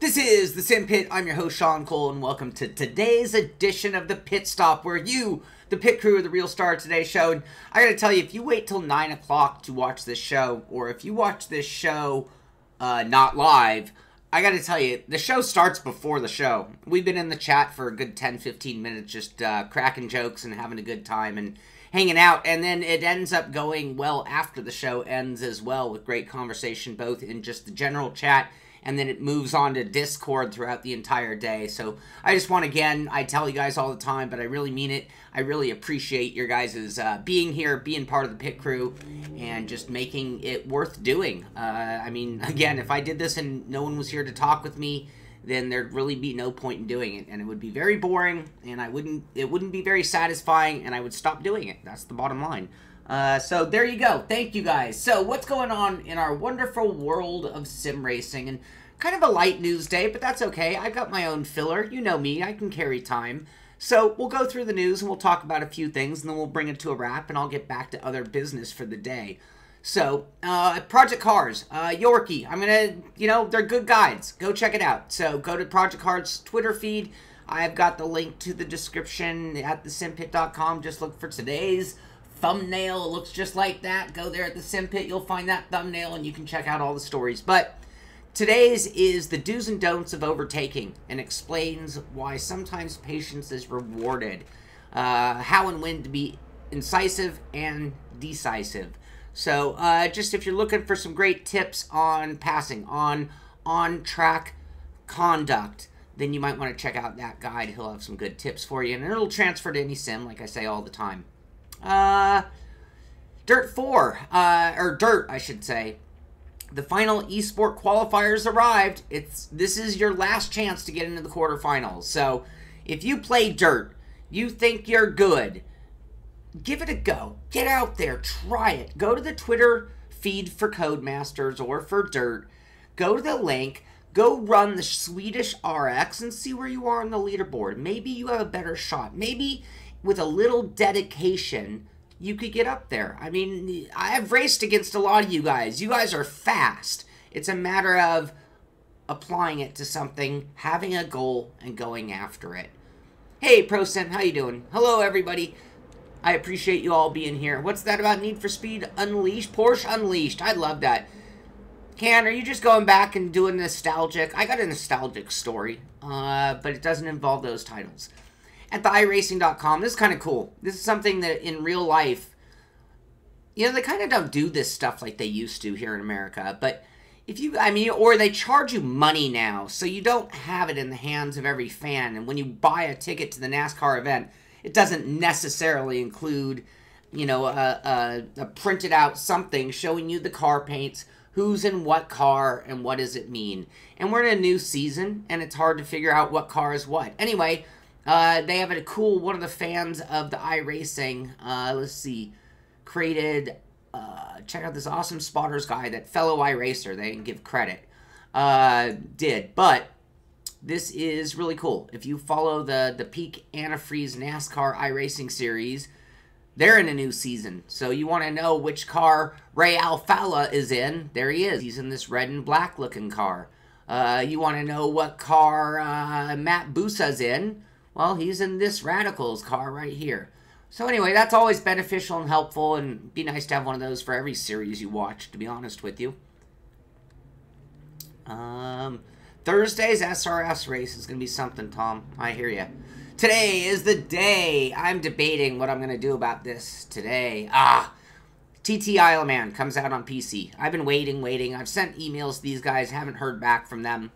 This is the Simpit. I'm your host, Sean Cole, and welcome to today's edition of the Pit Stop, where you, the pit crew, are the real star of today's show. And I gotta tell you, if you wait till 9 o'clock to watch this show, or if you watch this show not live, I gotta tell you, the show starts before the show. We've been in the chat for a good 10-15 minutes, just cracking jokes and having a good time and hanging out, and then it ends up going well after the show ends as well, with great conversation both in just the general chat, and then it moves on to Discord throughout the entire day. So I just want, again, I tell you guys all the time, but I really mean it. I really appreciate your guys' being here, being part of the pit crew, and just making it worth doing. I mean, again, if I did this and no one was here to talk with me, then there'd really be no point in doing it, and it would be very boring, and it wouldn't be very satisfying, and I would stop doing it. That's the bottom line. So there you go. Thank you guys. So what's going on in our wonderful world of sim racing? And kind of a light news day, but that's okay. I got my own filler. You know me. I can carry time. So we'll go through the news and we'll talk about a few things, and then we'll bring it to a wrap, and I'll get back to other business for the day. So, Project Cars, Yorkie, I'm gonna, they're good guides. Go check it out. So go to Project Cars Twitter feed. I've got the link to the description at thesimpit.com. Just look for today's thumbnail. It looks just like that. Go there at the Simpit. You'll find that thumbnail, and you can check out all the stories. But today's is the do's and don'ts of overtaking, and explains why sometimes patience is rewarded. How and when to be incisive and decisive. So, just if you're looking for some great tips on passing, on-track conduct, then you might want to check out that guide. He'll have some good tips for you, and it'll transfer to any sim, like I say all the time. Dirt 4, or Dirt, I should say. The final eSport qualifiers arrived. This is your last chance to get into the quarterfinals. So, if you play Dirt, you think you're good, give it a go. Get out there. Try it. Go to the Twitter feed for Codemasters or for Dirt. Go to the link. Go run the Swedish RX and see where you are on the leaderboard. Maybe you have a better shot. Maybe with a little dedication, you could get up there. I mean, I've raced against a lot of you guys. You guys are fast. It's a matter of applying it to something, having a goal, and going after it. Hey, ProSim, how you doing? Hello, everybody. I appreciate you all being here. What's that about Need for Speed Unleashed? Porsche Unleashed. I love that. Can, are you just going back and doing nostalgic? I got a nostalgic story, but it doesn't involve those titles. At the iRacing.com, this is kind of cool. This is something that in real life, they kind of don't do this stuff like they used to here in America. But if you, or they charge you money now, so you don't have it in the hands of every fan. And when you buy a ticket to the NASCAR event, it doesn't necessarily include, a printed out something showing you the car paints, who's in what car, and what does it mean. And we're in a new season, and it's hard to figure out what car is what. Anyway, they have a cool, one of the fans of the iRacing, let's see, created, check out this awesome spotters guy that fellow iRacer, they didn't give credit, did. But this is really cool. If you follow the Peak Antifreeze NASCAR iRacing series, they're in a new season. So you want to know which car Ray Alfala is in. There he is. He's in this red and black looking car. You want to know what car Matt Busa's in. Well, he's in this Radicals car right here. So anyway, that's always beneficial and helpful, and be nice to have one of those for every series you watch, to be honest with you. Thursday's SRS race is going to be something, Tom. I hear you. Today is the day. I'm debating what I'm going to do about this today. TT Isle of Man comes out on PC. I've been waiting. I've sent emails to these guys. Haven't heard back from them.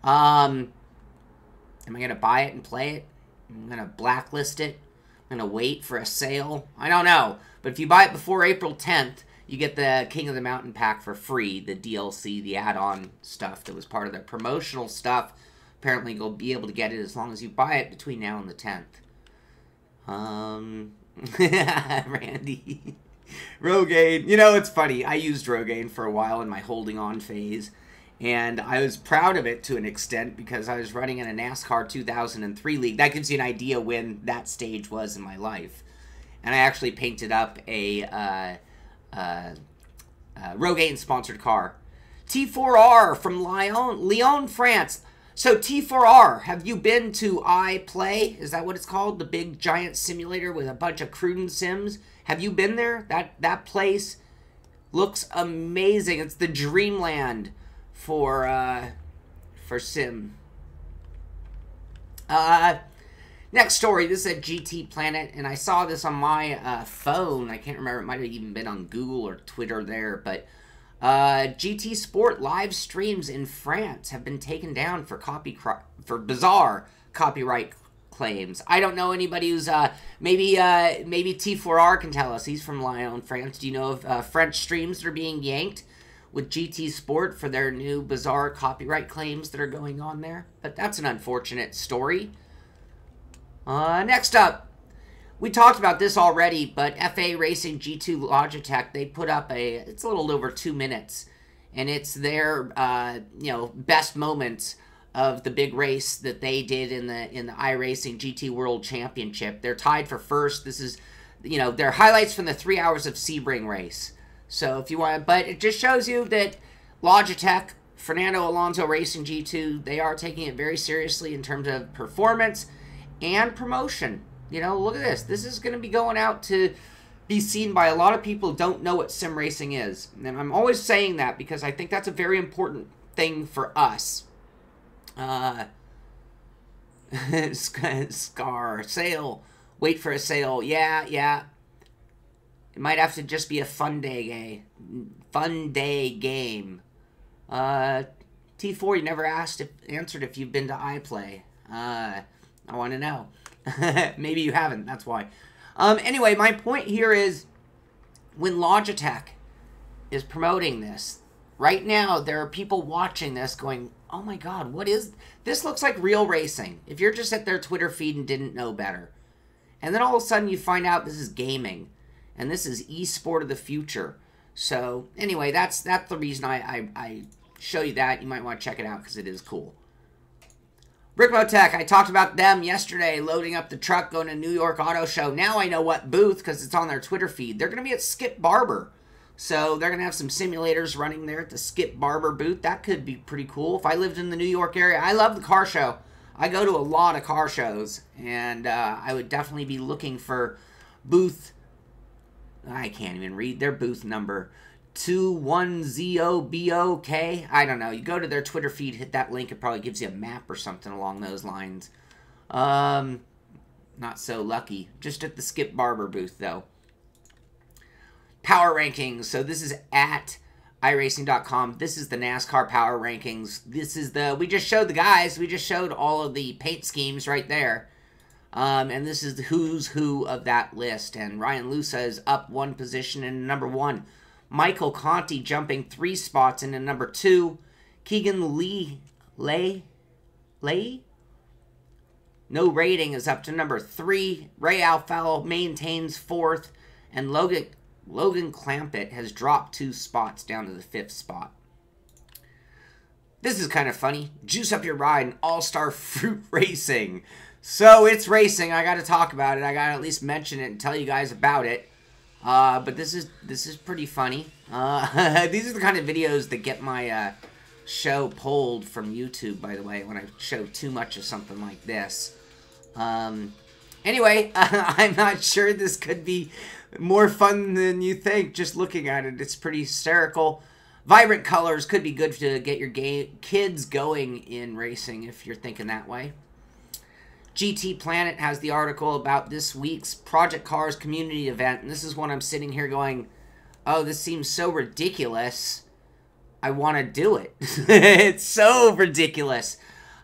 Am I going to buy it and play it? I'm going to blacklist it. I'm going to wait for a sale. I don't know. But if you buy it before April 10th, you get the King of the Mountain pack for free, the DLC, the add-on stuff that was part of their promotional stuff. Apparently, you'll be able to get it as long as you buy it between now and the 10th. Randy. Rogaine. It's funny. I used Rogaine for a while in my holding on phase, and I was proud of it to an extent because I was running in a NASCAR 2003 league. That gives you an idea when that stage was in my life. And I actually painted up a Rogaine-sponsored car. T4R from Lyon, France. So T4R, have you been to iPlay? Is that what it's called? The big giant simulator with a bunch of Cruden sims. Have you been there? That place looks amazing. It's the dreamland for sim. Next story. This is at GT Planet, and I saw this on my phone. I can't remember. It might have even been on Google or Twitter there, but GT Sport live streams in France have been taken down for bizarre copyright claims. I don't know anybody who's maybe T4R can tell us. He's from Lyon, France. Do you know of French streams that are being yanked with GT Sport for their new bizarre copyright claims that are going on there? But that's an unfortunate story. Next up, we talked about this already, but FA Racing G2 Logitech, they put up it's a little over 2 minutes, and it's their, best moments of the big race that they did in the iRacing GT World Championship. They're tied for first. This is, their highlights from the 3 hours of Sebring race. So if you want, but it just shows you that Logitech, Fernando Alonso Racing G2, they are taking it very seriously in terms of performance and promotion. Look at this. This is going to be going out to be seen by a lot of people who don't know what sim racing is. And I'm always saying that because I think that's a very important thing for us. Sale. Wait for a sale. Yeah. It might have to just be a fun day game. T4, you never answered if you've been to iPlay. I want to know. Maybe you haven't, that's why. Anyway, my point here is when Logitech is promoting this, right now there are people watching this going, oh my god, what is this? Looks like real racing. If you're just at their Twitter feed and didn't know better. And then all of a sudden you find out this is gaming. And this is esport of the future. So anyway, that's the reason I show you that. You might want to check it out because it is cool. Brickmotech, I talked about them yesterday, loading up the truck, going to New York Auto Show. Now I know what booth, because it's on their Twitter feed. They're going to be at Skip Barber. So they're going to have some simulators running there at the Skip Barber booth. That could be pretty cool. If I lived in the New York area, I love the car show. I go to a lot of car shows, and I would definitely be looking for booth, I can't even read their booth number, 21ZOBOK. I don't know. You go to their Twitter feed, hit that link. It probably gives you a map or something along those lines. Not so lucky. Just at the Skip Barber booth, though. Power rankings. So this is at iRacing.com. This is the NASCAR power rankings. This is we just showed the guys. We just showed all of the paint schemes right there. And this is the who's who of that list. And Ryan Lusa is up 1 position in number 1. Michael Conti jumping 3 spots into number 2. Keegan Lay? No rating is up to number 3. Ray Alfalo maintains 4th. And Logan Clampett has dropped 2 spots down to the 5th spot. This is kind of funny. Juice up your ride in All-Star Fruit Racing. So it's racing. I got to talk about it. I got to at least mention it and tell you guys about it. But this is pretty funny. These are the kind of videos that get my show pulled from YouTube, by the way, when I show too much of something like this. Anyway, I'm not sure this could be more fun than you think just looking at it. It's pretty hysterical. Vibrant colors could be good to get your kids going in racing if you're thinking that way. GT Planet has the article about this week's Project Cars community event. And this is when I'm sitting here going, oh, this seems so ridiculous. I want to do it. It's so ridiculous.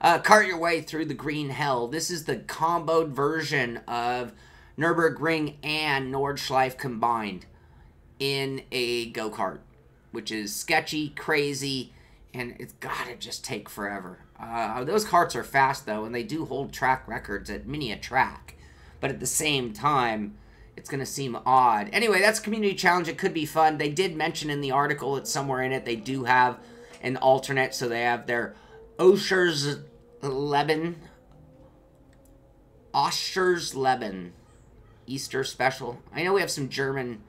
Cart your way through the green hell. This is the comboed version of Nürburgring and Nordschleife combined in a go-kart, which is sketchy, crazy, and it's got to just take forever. Those karts are fast, though, and they do hold track records at many a track. But at the same time, it's going to seem odd. Anyway, that's a community challenge. It could be fun. They did mention in the article, it's somewhere in it, they do have an alternate. So they have their Oschersleben Easter special. I know we have some German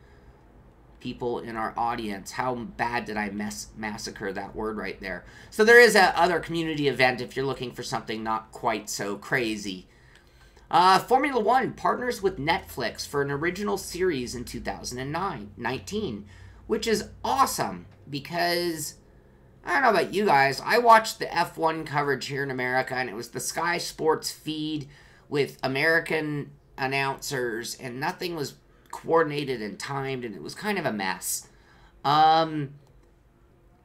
people in our audience. How bad did I massacre that word right there? So there is a other community event if you're looking for something not quite so crazy. Formula One partners with Netflix for an original series in 2019, which is awesome because I don't know about you guys. I watched the F1 coverage here in America, and it was the Sky Sports feed with American announcers, and nothing was coordinated and timed, and it was kind of a mess. Netflix,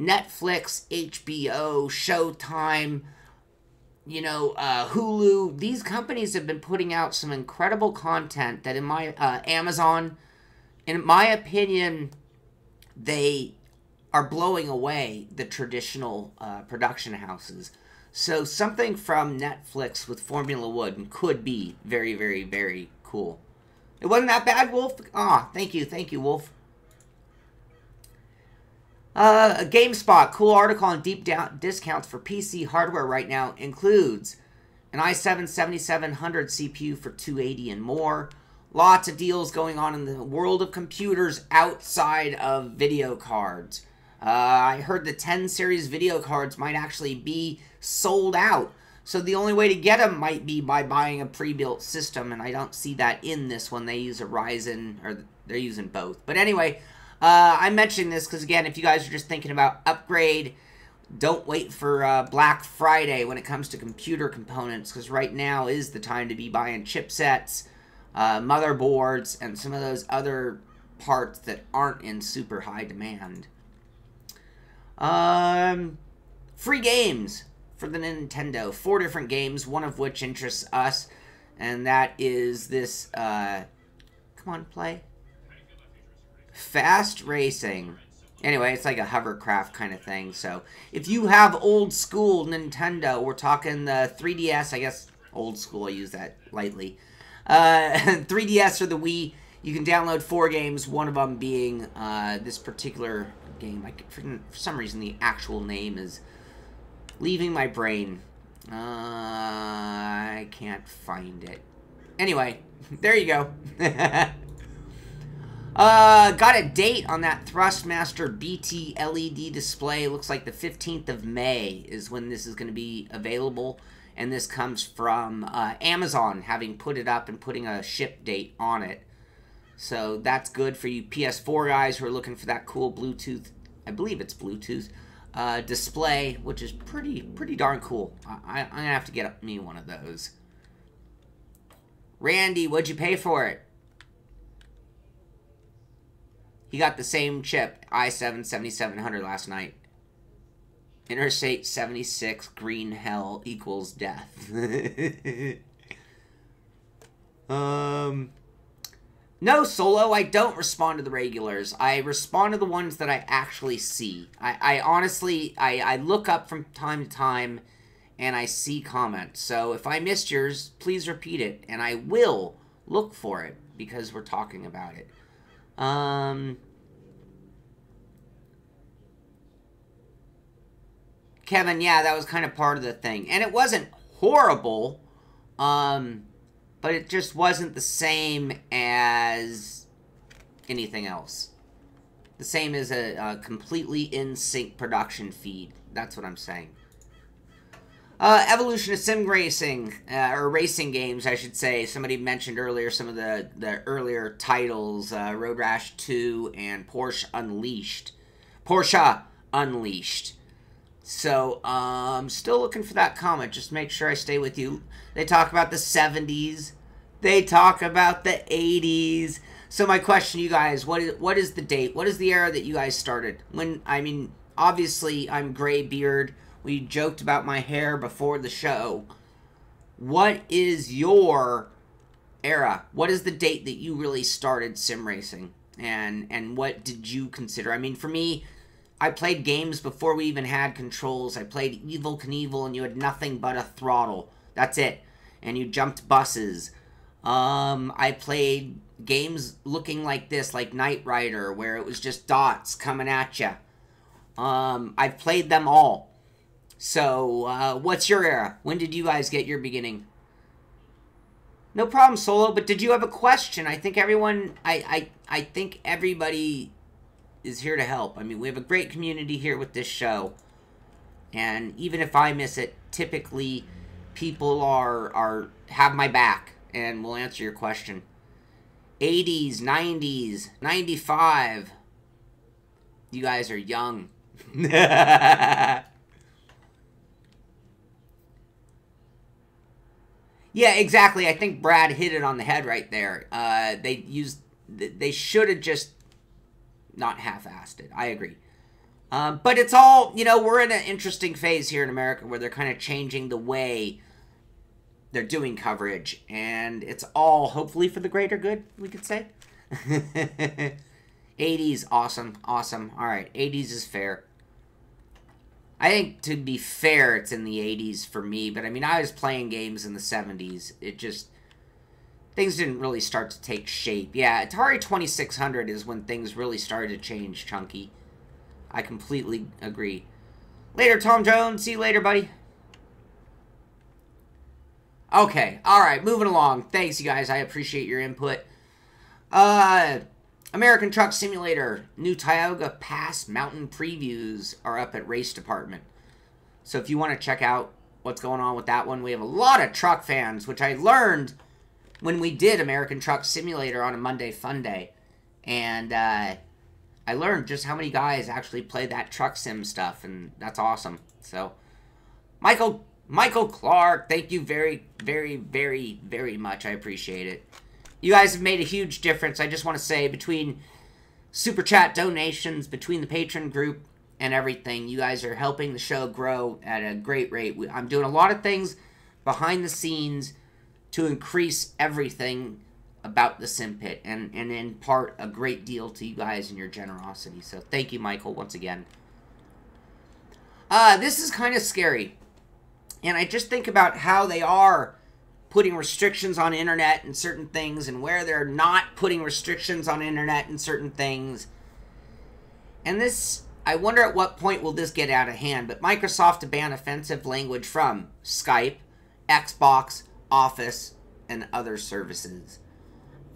HBO, Showtime, Hulu, these companies have been putting out some incredible content that Amazon, in my opinion, they are blowing away the traditional production houses. So something from Netflix with Formula One could be very, very, very cool. It wasn't that bad, Wolf? Thank you, Wolf. GameSpot, cool article on deep discounts for PC hardware right now includes an i7-7700 CPU for $280 and more. Lots of deals going on in the world of computers outside of video cards. I heard the 10 series video cards might actually be sold out. So the only way to get them might be by buying a pre-built system, and I don't see that in this one. They use a Ryzen, or they're using both. But anyway, I'm mentioning this because, again, if you guys are just thinking about upgrade, don't wait for Black Friday when it comes to computer components, because right now is the time to be buying chipsets, motherboards, and some of those other parts that aren't in super high demand. Free games for the Nintendo. 4 different games, one of which interests us, and that is this, come on, play. Fast Racing. Anyway, it's like a hovercraft kind of thing, so if you have old school Nintendo, we're talking the 3DS, I guess old school, I use that lightly, 3DS or the Wii, you can download 4 games, one of them being this particular game. For some reason, the actual name is leaving my brain. I can't find it. Anyway, there you go. Got a date on that Thrustmaster BT LED display. Looks like the 15th of May is when this is going to be available. And this comes from Amazon having put it up and putting a ship date on it. So that's good for you PS4 guys who are looking for that cool Bluetooth, I believe it's Bluetooth, display, which is pretty darn cool. I'm going to have to get me one of those. Randy, what'd you pay for it? He got the same chip, i7-7700 last night. Interstate 76 green hell equals death. No, Solo, I don't respond to the regulars. I respond to the ones that I actually see. I honestly, I look up from time to time and I see comments. So if I missed yours, please repeat it. And I will look for it because we're talking about it. Kevin, yeah, that was kind of part of the thing. And it wasn't horrible, but it just wasn't the same as anything else. The same as a completely in-sync production feed. That's what I'm saying. Evolution of sim racing, or racing games, I should say. Somebody mentioned earlier some of the earlier titles, Road Rash 2 and Porsche Unleashed. Porsche Unleashed. So, still looking for that comment. Just make sure I stay with you. They talk about the 70s. They talk about the 80s. So my question to you guys, what is the date? What is the era that you guys started? When, I mean, obviously, I'm gray beard. We joked about my hair before the show. What is your era? What is the date that you really started sim racing? And what did you consider? I mean, for me, I played games before we even had controls. I played Evel Knievel, and you had nothing but a throttle. That's it. And you jumped buses. I played games looking like this, like Knight Rider, where it was just dots coming at you. I've played them all. So, what's your era? When did you guys get your beginning? No problem, Solo, but did you have a question? I think everyone, I think everybody is here to help. I mean, we have a great community here with this show. And even if I miss it, typically people have my back and will answer your question. 80s, 90s, 95. You guys are young. Yeah, exactly. I think Brad hit it on the head right there. They should have just not half-assed it. I agree. But it's all, we're in an interesting phase here in America where they're kind of changing the way they're doing coverage. And it's all hopefully for the greater good, we could say. 80s, awesome. Awesome. All right, 80s is fair. I think, to be fair, it's in the 80s for me. But, I mean, I was playing games in the 70s. It just... Things didn't really start to take shape. Yeah, Atari 2600 is when things really started to change, Chunky. I completely agree. Later, Tom Jones. See you later, buddy. Okay, alright, moving along. Thanks, you guys. I appreciate your input. American Truck Simulator, new Tioga Pass Mountain previews are up at Race Department. So if you want to check out what's going on with that one, we have a lot of truck fans, which I learned when we did American Truck Simulator on a Monday Fun Day. And I learned just how many guys actually play that truck sim stuff, and that's awesome. So, Michael Clark, thank you very, very, very, very much. I appreciate it. You guys have made a huge difference. I just want to say, between Super Chat donations, between the patron group and everything, you guys are helping the show grow at a great rate. I'm doing a lot of things behind the scenes to increase everything about the Simpit, and in part, a great deal to you guys and your generosity. So thank you, Michael, once again. This is kind of scary. And I just think about how they are putting restrictions on internet and certain things, and where they're not putting restrictions on internet and certain things. And this, I wonder at what point will this get out of hand. But Microsoft to ban offensive language from Skype, Xbox, Office, and other services.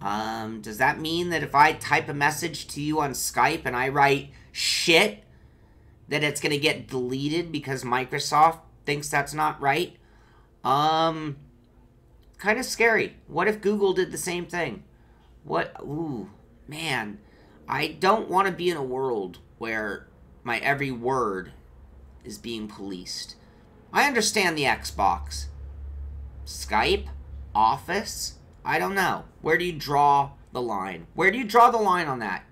Does that mean that if I type a message to you on Skype and I write shit, that it's going to get deleted because Microsoft thinks that's not right? Kind of scary. What if Google did the same thing? Ooh, man. I don't want to be in a world where my every word is being policed. I understand the Xbox. Skype? Office? I don't know. Where do you draw the line? Where do you draw the line on that?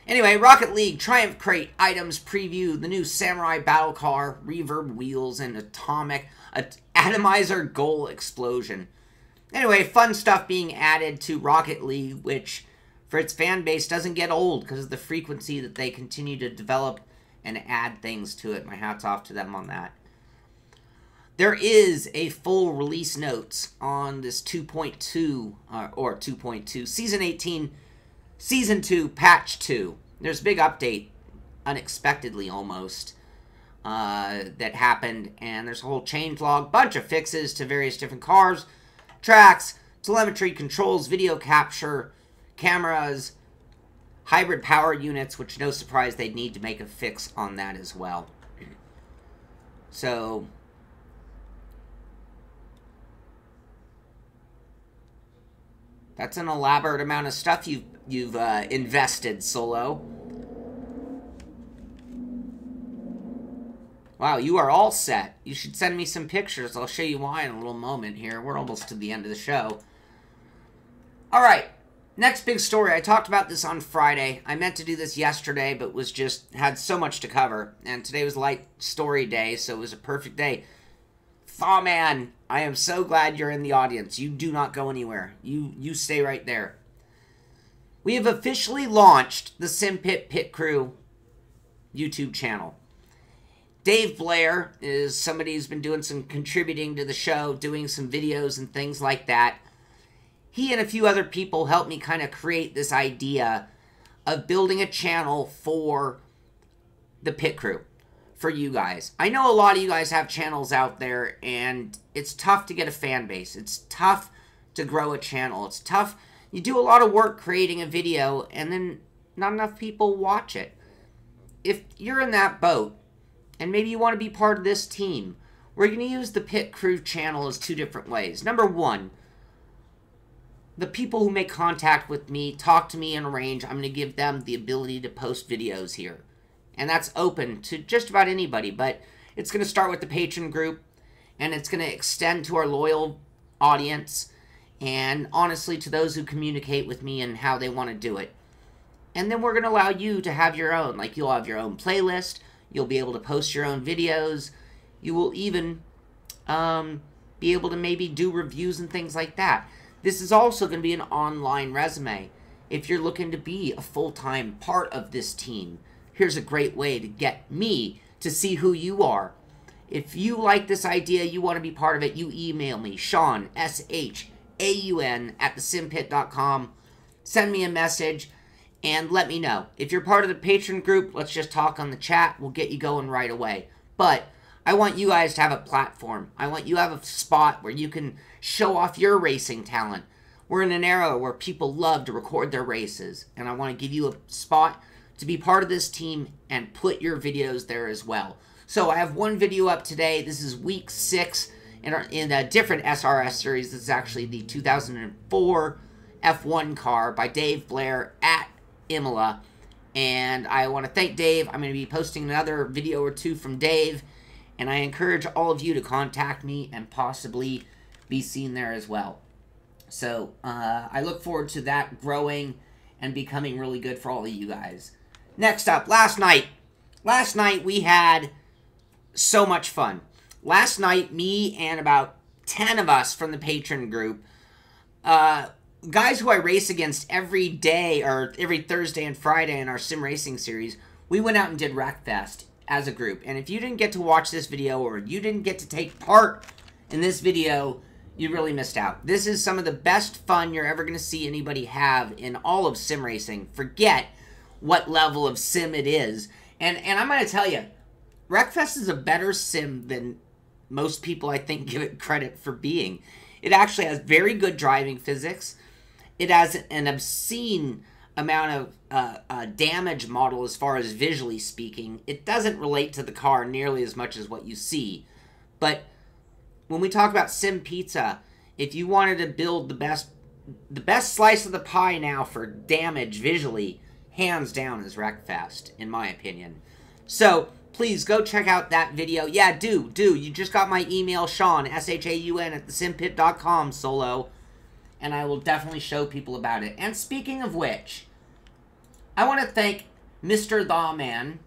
Anyway, Rocket League Triumph Crate items preview, the new Samurai Battle Car, reverb wheels, and atomizer goal explosion. Anyway, fun stuff being added to Rocket League, which for its fan base doesn't get old because of the frequency that they continue to develop and add things to it. My hat's off to them on that. There is a full release notes on this 2.2, or 2.2, Season 18, Season 2, Patch 2. There's a big update, unexpectedly almost, that happened, and there's a whole changelog, bunch of fixes to various different cars, tracks, telemetry, controls, video capture, cameras, hybrid power units, which no surprise they'd need to make a fix on that as well. So that's an elaborate amount of stuff you've invested, Solo. Wow, you are all set. You should send me some pictures. I'll show you why in a little moment here. We're almost to the end of the show. All right, next big story. I talked about this on Friday. I meant to do this yesterday, but had so much to cover. And today was light story day, so it was a perfect day. Thawman, I am so glad you're in the audience. You do not go anywhere. You stay right there. We have officially launched the Simpit Pit Crew YouTube channel. Dave Blair is somebody who's been doing some contributing to the show, doing some videos and things like that. He and a few other people helped me kind of create this idea of building a channel for the Pit Crew, for you guys. I know a lot of you guys have channels out there, and it's tough to get a fan base. It's tough to grow a channel. It's tough. You do a lot of work creating a video, and then not enough people watch it. If you're in that boat, and maybe you want to be part of this team, we're going to use the Pit Crew channel as two different ways. Number one, the people who make contact with me, talk to me and arrange, I'm going to give them the ability to post videos here. And that's open to just about anybody, but it's going to start with the patron group, and it's going to extend to our loyal audience, and honestly to those who communicate with me and how they want to do it. And then we're going to allow you to have your own, like you'll have your own playlist, you'll be able to post your own videos, you will even be able to maybe do reviews and things like that. This is also going to be an online resume. If you're looking to be a full-time part of this team, here's a great way to get me to see who you are. If you like this idea, you want to be part of it, you email me, Sean, S-H-A-U-N, at thesimpit.com. Send me a message and let me know. If you're part of the patron group, let's just talk on the chat. We'll get you going right away. But I want you guys to have a platform. I want you to have a spot where you can show off your racing talent. We're in an era where people love to record their races, and I want to give you a spot to be part of this team and put your videos there as well. So I have one video up today. This is week 6 in a different SRS series. This is actually the 2004 F1 car by Dave Blair at Imola. And I want to thank Dave. I'm going to be posting another video or two from Dave. And I encourage all of you to contact me and possibly be seen there as well. So I look forward to that growing and becoming really good for all of you guys. Next up, last night. Last night we had so much fun. Last night, me and about 10 of us from the patron group, guys who I race against every day or every Thursday and Friday in our sim racing series, we went out and did Wreckfest as a group. And if you didn't get to watch this video or you didn't get to take part in this video, you really missed out. This is some of the best fun you're ever going to see anybody have in all of sim racing. Forget what level of sim it is. And I'm going to tell you, Wreckfest is a better sim than most people, I think, give it credit for being. It actually has very good driving physics. It has an obscene amount of damage model as far as visually speaking. It doesn't relate to the car nearly as much as what you see. But when we talk about sim pizza, if you wanted to build the best slice of the pie now for damage visually, hands down is Wreckfest, in my opinion. So please go check out that video. Yeah, do. You just got my email, Sean, S-H-A-U-N, at thesimpit.com, solo. And I will definitely show people about it. And speaking of which, I want to thank Mr. Thawman,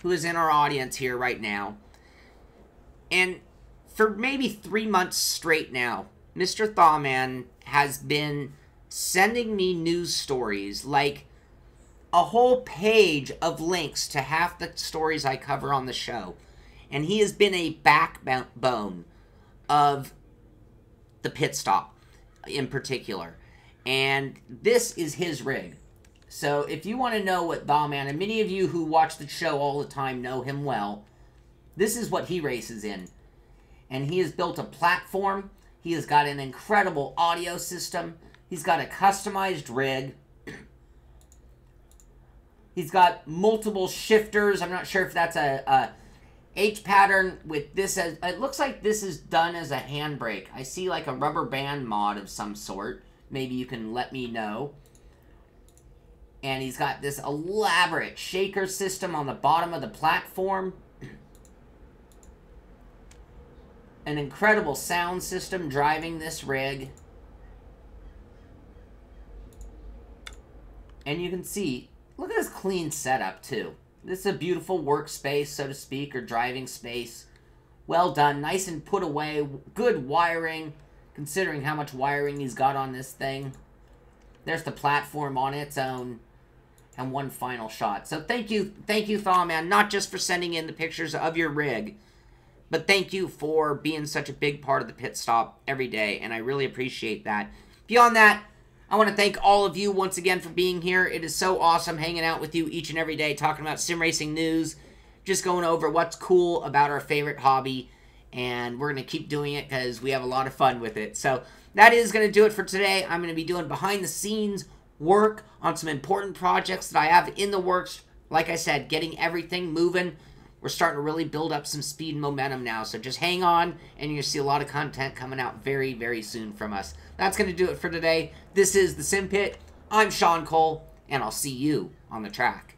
who is in our audience here right now. And for maybe 3 months straight now, Mr. Thawman has been sending me news stories, like a whole page of links to half the stories I cover on the show. And he has been a backbone of the Pitstop in particular. And this is his rig. So if you want to know what Thawman, and many of you who watch the show all the time know him well, this is what he races in. And he has built a platform. He has got an incredible audio system. He's got a customized rig. He's got multiple shifters. I'm not sure if that's a H pattern with this. As it looks like this is done as a handbrake. I see like a rubber band mod of some sort. Maybe you can let me know. And he's got this elaborate shaker system on the bottom of the platform. An incredible sound system driving this rig. And you can see, look at this clean setup too. This is a beautiful workspace, so to speak, or driving space. Well done, nice and put away, good wiring, considering how much wiring he's got on this thing. There's the platform on its own, and one final shot. So thank you, Thawman, not just for sending in the pictures of your rig, but thank you for being such a big part of the pit stop every day, and I really appreciate that. Beyond that, I want to thank all of you once again for being here. It is so awesome hanging out with you each and every day, talking about sim racing news, just going over what's cool about our favorite hobby, and we're going to keep doing it because we have a lot of fun with it. So that is going to do it for today. I'm going to be doing behind the scenes work on some important projects that I have in the works. Like I said, getting everything moving. We're starting to really build up some speed and momentum now. So just hang on, and you're going to see a lot of content coming out very, very soon from us. That's going to do it for today. This is the Simpit. I'm Sean Cole, and I'll see you on the track.